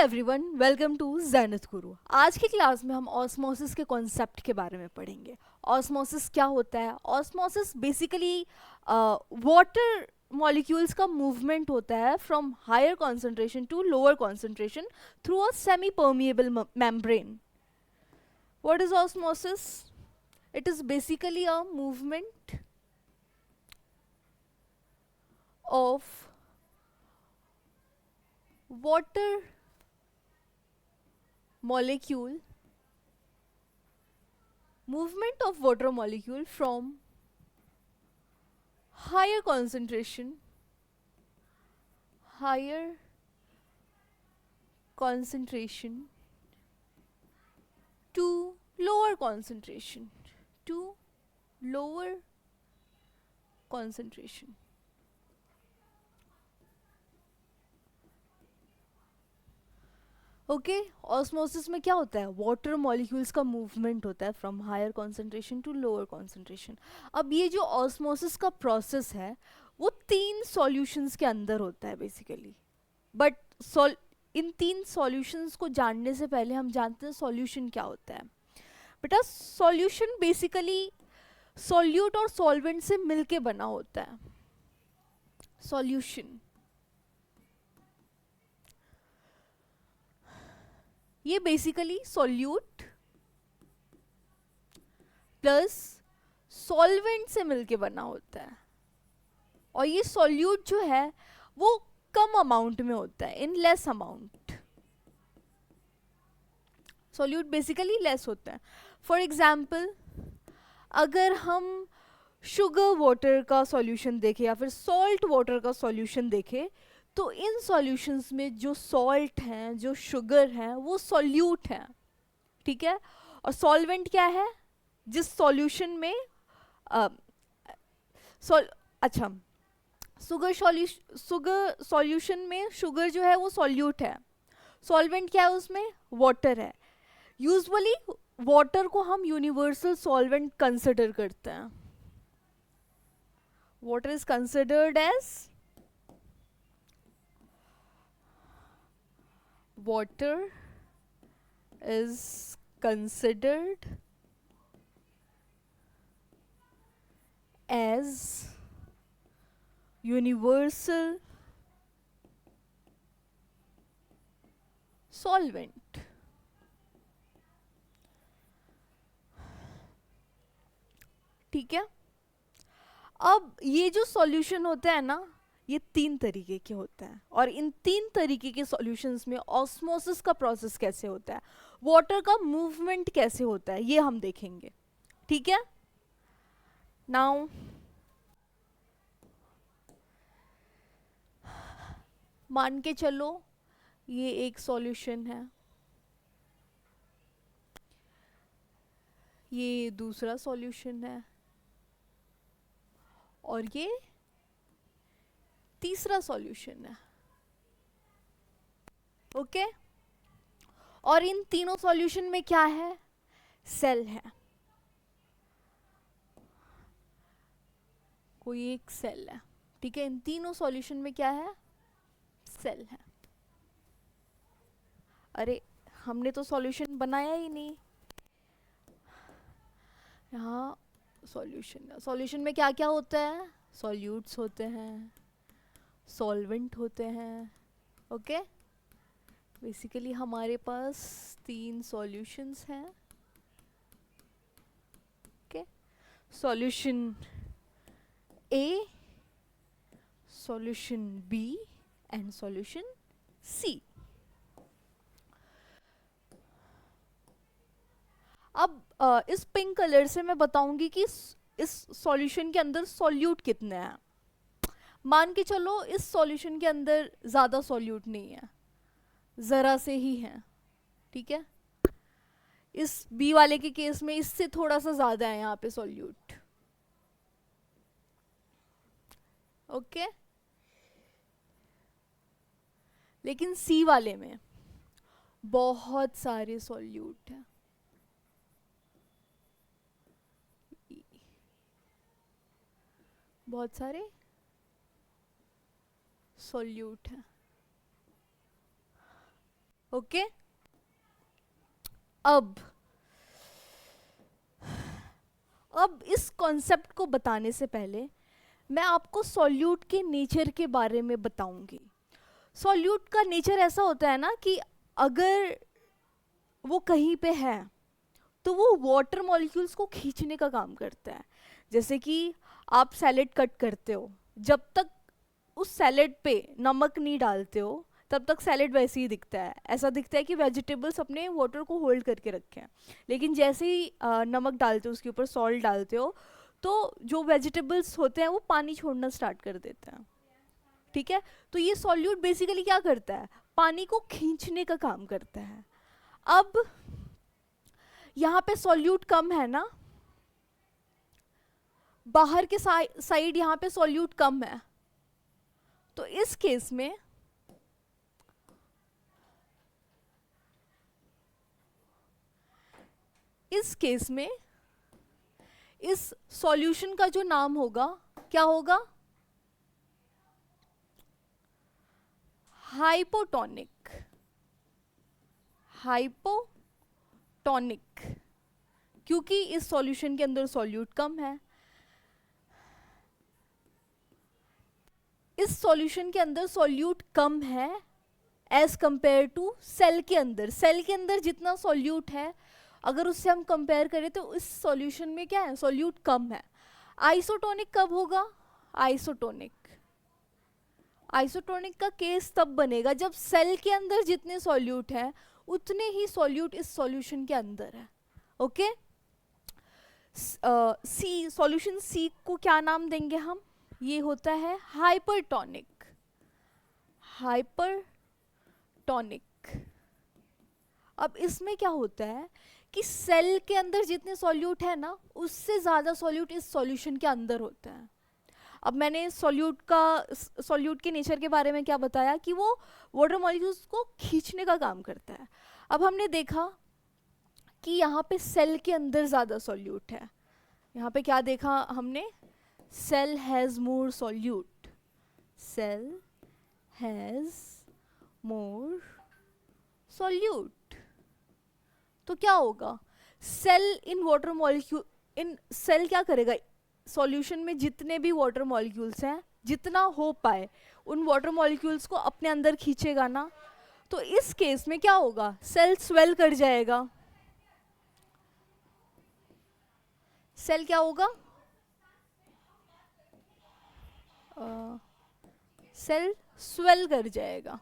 Everyone, welcome to ज़ैनत गुरु। आज की class में हम ऑस्मोसिस के कॉन्सेप्ट के बारे में पढ़ेंगे। ऑस्मोसिस क्या होता है? ऑस्मोसिस बेसिकली वाटर मॉलिक्यूल्स का मूवमेंट होता है from higher concentration to lower concentration through a semi permeable membrane. What is osmosis? It is basically a movement of water molecule movement of water molecule from higher concentration to lower concentration. Okay, osmosis में क्या होता है? Water molecules का movement होता है from higher concentration to lower concentration. अब ये जो ऑस्मोसिस का प्रोसेस है वो 3 सॉल्यूशंस के अंदर होता है बेसिकली। बट इन 3 सॉल्यूशंस को जानने से पहले हम जानते हैं सॉल्यूशन क्या होता है। बेटा, सॉल्यूशन बेसिकली सॉल्यूट और सॉल्वेंट से मिलके बना होता है। सॉल्यूशन ये बेसिकली सॉल्यूट प्लस सॉल्वेंट से मिलके बना होता है, और ये सॉल्यूट जो है वो कम अमाउंट में होता है, in less amount. Solute basically less होता है। फॉर एग्जाम्पल, अगर हम शुगर वाटर का सॉल्यूशन देखें या फिर सॉल्ट वाटर का सॉल्यूशन देखें, तो इन सॉल्यूशंस में जो सॉल्ट हैं, जो शुगर हैं, वो सॉल्यूट हैं, ठीक है। और सॉल्वेंट क्या है? जिस सॉल्यूशन में अच्छा, शुगर सॉल्यूशन में शुगर जो है वो सॉल्यूट है। सॉल्वेंट क्या है? उसमें वाटर है। यूजुअली वाटर को हम यूनिवर्सल सॉल्वेंट कंसिडर करते हैं। Water is considered as water is considered as universal solvent। ठीक है। अब ये जो सॉल्यूशन होता है ना, ये 3 तरीके के होते हैं, और इन 3 तरीके के सॉल्यूशंस में ऑस्मोसिस का प्रोसेस कैसे होता है, वाटर का मूवमेंट कैसे होता है, ये हम देखेंगे। ठीक है। नाउ मान के चलो ये एक सॉल्यूशन है, ये दूसरा सॉल्यूशन है, और ये तीसरा सॉल्यूशन है। ओके। और इन तीनों सॉल्यूशन में क्या है? सेल है। कोई एक सेल है, ठीक है। इन तीनों सॉल्यूशन में क्या है? सेल है। अरे, हमने तो सॉल्यूशन बनाया ही नहीं। यहाँ सॉल्यूशन में क्या क्या होता है? सॉल्यूट्स होते हैं, सॉल्वेंट होते हैं। ओके। बेसिकली हमारे पास 3 सॉल्यूशंस हैं। Okay. Solution A, solution B and solution C. अब इस पिंक कलर से मैं बताऊंगी कि इस सॉल्यूशन के अंदर सॉल्यूट कितने हैं। मान के चलो इस सॉल्यूशन के अंदर ज़्यादा सॉल्यूट नहीं है, ज़रा से ही है, ठीक है। इस बी वाले के केस में इससे थोड़ा सा ज़्यादा है यहाँ पे सॉल्यूट। ओके। लेकिन सी वाले में बहुत सारे सॉल्यूट हैं, बहुत सारे सॉल्यूट हैं। ओके। अब इस कॉन्सेप्ट को बताने से पहले मैं आपको सॉल्यूट के नेचर के बारे में बताऊंगी। सॉल्यूट का नेचर ऐसा होता है ना कि अगर वो कहीं पे है तो वो वाटर मॉलिक्यूल्स को खींचने का काम करता है। जैसे कि आप सैलेड कट करते हो, जब तक उस सैलेड पे नमक नहीं डालते हो तब तक सैलेड वैसे ही दिखता है, ऐसा दिखता है कि वेजिटेबल्स अपने वाटर को होल्ड करके रखे हैं। लेकिन जैसे ही नमक डालते हो, उसके ऊपर सॉल्ट डालते हो, तो जो वेजिटेबल्स होते हैं वो पानी छोड़ना स्टार्ट कर देते हैं। ठीक है, तो ये सॉल्यूट बेसिकली क्या करता है, पानी को खींचने का काम करता है। अब यहाँ पे सॉल्यूट कम है ना, बाहर के साइड यहाँ पे सॉल्यूट कम है, तो इस केस में इस सॉल्यूशन का जो नाम होगा क्या होगा, हाइपोटोनिक। हाइपोटोनिक क्योंकि इस सॉल्यूशन के अंदर सॉल्यूट कम है। इस सॉल्यूशन के अंदर सॉल्यूट कम है एज कंपेयर टू सेल के अंदर। सेल के अंदर जितना सॉल्यूट है अगर उससे हम कंपेयर करें तो इस सॉल्यूशन में क्या है, सॉल्यूट कम है। आइसोटोनिक कब होगा, आइसोटोनिक का केस तब बनेगा जब सेल के अंदर जितने सॉल्यूट है उतने ही सॉल्यूट इस सॉल्यूशन के अंदर है। ओके, सी सॉल्यूशन सी को क्या नाम देंगे हम, ये होता है हाइपरटोनिक। अब इसमें क्या होता है कि सेल के अंदर जितने सॉल्यूट है ना उससे ज़्यादा सॉल्यूट इस सॉल्यूशन के अंदर होता है। अब मैंने सॉल्यूट के नेचर के बारे में क्या बताया कि वो वाटर मॉलिक्यूल्स को खींचने का काम करता है। अब हमने देखा कि यहाँ पे सेल के अंदर ज़्यादा सॉल्यूट है। यहाँ पे क्या देखा हमने, cell has more solute, cell has more solute. तो क्या होगा, cell in water molecule in cell क्या करेगा, सॉल्यूशन में जितने भी वाटर मॉलिक्यूल्स हैं जितना हो पाए उन वाटर मॉलिक्यूल्स को अपने अंदर खींचेगा ना। तो इस केस में क्या होगा, सेल स्वेल कर जाएगा। सेल क्या होगा, सेल स्वेल कर जाएगा।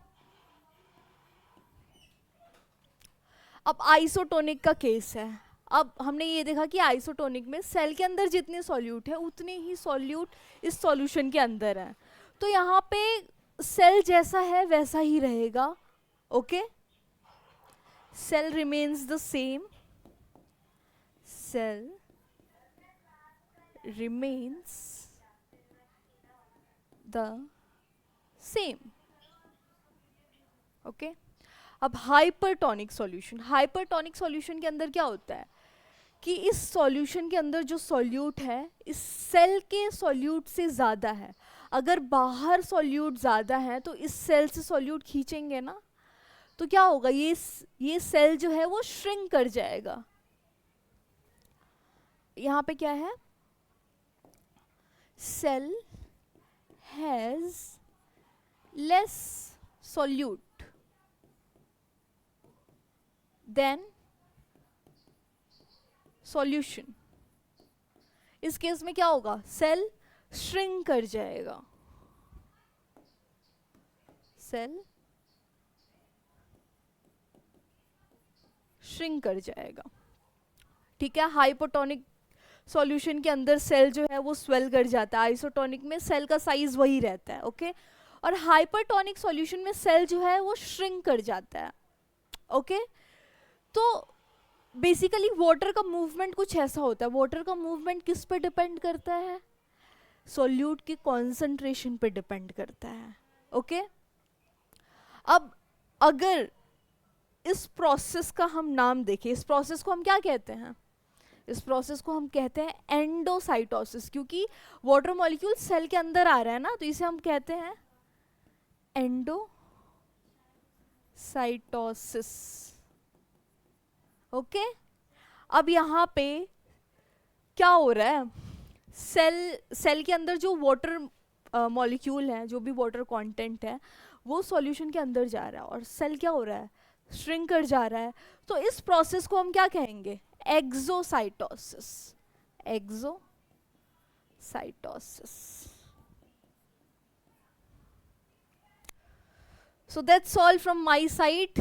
अब आइसोटोनिक का केस है। अब हमने ये देखा कि आइसोटोनिक में सेल के अंदर जितने सॉल्यूट है उतने ही सॉल्यूट इस सॉल्यूशन के अंदर है। तो यहाँ पे सेल जैसा है वैसा ही रहेगा। Okay, cell remains the same, cell remains the same. Okay, अब हाइपरटोनिक सॉल्यूशन के अंदर क्या होता है कि इस सॉल्यूशन के अंदर जो सॉल्यूट है इस सेल के सॉल्यूट से ज़्यादा है। अगर बाहर सॉल्यूट ज़्यादा है तो इस सेल से सॉल्यूट खींचेंगे ना, तो क्या होगा, ये सेल जो है वो श्रिंक कर जाएगा। यहाँ पे क्या है, cell has less solute than solution. इस केस में क्या होगा, सेल श्रिंक कर जाएगा, सेल श्रिंक कर जाएगा। ठीक है, हाइपोटोनिक सॉल्यूशन के अंदर सेल जो है वो स्वेल कर जाता है, आइसोटोनिक में सेल का साइज वही रहता है। ओके, और हाइपरटोनिक सॉल्यूशन में सेल जो है वो श्रिंक कर जाता है। ओके, तो बेसिकली वाटर का मूवमेंट कुछ ऐसा होता है। वाटर का मूवमेंट किस पे डिपेंड करता है, सॉल्यूट के कॉन्सेंट्रेशन पे डिपेंड करता है। ओके, अब अगर इस प्रोसेस का हम नाम देखें, इस प्रोसेस को हम क्या कहते हैं, इस प्रोसेस को हम कहते हैं एंडोसाइटोसिस, क्योंकि वाटर मॉलिक्यूल सेल के अंदर आ रहा है ना, तो इसे हम कहते हैं साइटोसिस। ओके, अब यहाँ पे क्या हो रहा है, सेल के अंदर जो वाटर मॉलिक्यूल है, जो भी वाटर कंटेंट है, वो सॉल्यूशन के अंदर जा रहा है और सेल क्या हो रहा है, श्रिंक कर जा रहा है। तो इस प्रोसेस को हम क्या कहेंगे, exocytosis. Exocytosis. So that's all from my side.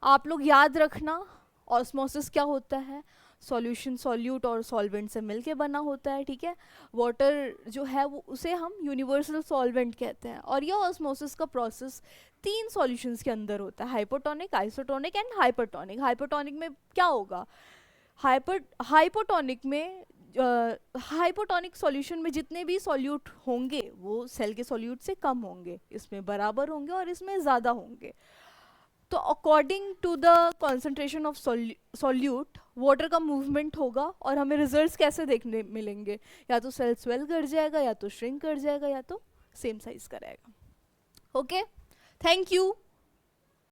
आप लोग याद रखना, ऑस्मोसिस क्या होता है, सॉल्यूशन सॉल्यूट और सॉल्वेंट से मिलके बना होता है, ठीक है। वाटर जो है वो उसे हम यूनिवर्सल सॉल्वेंट कहते हैं। और यह ऑस्मोसिस का प्रोसेस 3 सॉल्यूशंस के अंदर होता है, hypotonic, isotonic and hypertonic. Hypotonic में क्या होगा, हाइपोटोनिक में हाइपोटोनिक सॉल्यूशन में जितने भी सॉल्यूट होंगे वो सेल के सॉल्यूट से कम होंगे, इसमें बराबर होंगे और इसमें ज़्यादा होंगे। तो according to the concentration of solute water का मूवमेंट होगा और हमें रिजल्ट्स कैसे देखने मिलेंगे, या तो सेल स्वेल कर जाएगा, या तो श्रिंक कर जाएगा, या तो सेम साइज का रहेगा। Okay, thank you.